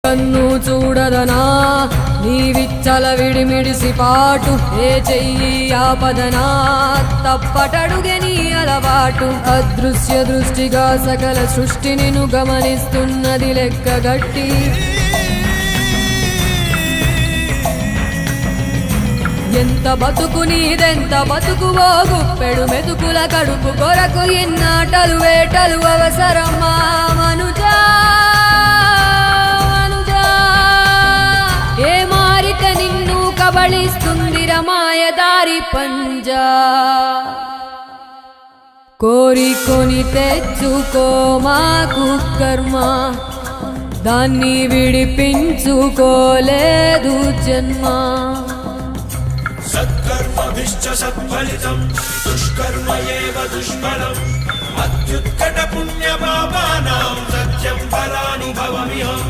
కన్ను చూడదనా నీవిచ్చల విడిమిడిసి పాటు ఏ చెయ్యి ఆపదనా తప్పటడుగే నీ అలవాటు అదృశ్య దృష్టిగా సకల సృష్టిని ను గమనిస్తున్నది లెక్కగట్టి ఎంత బతుకు నీదెంత బతుకువో గుప్పెడు మెతుకుల కడుపు కొరకు ఎన్నాటలు వేటలు అవసరమా మనుజా ఏ మారిత నిన్ను కబళిస్తుందిర మాయదారి పంజా కోరికొని తెచ్చుకో మాకు కర్మ దాన్ని విడిపించుకోలేదు జన్మ సత్కర్మభిశ్చ సత్ఫలితం దుష్కర్మ ఏవ దుష్ఫలం అత్యుత్కట పుణ్య పాపానాం సత్యం ఫలానుభవమిహం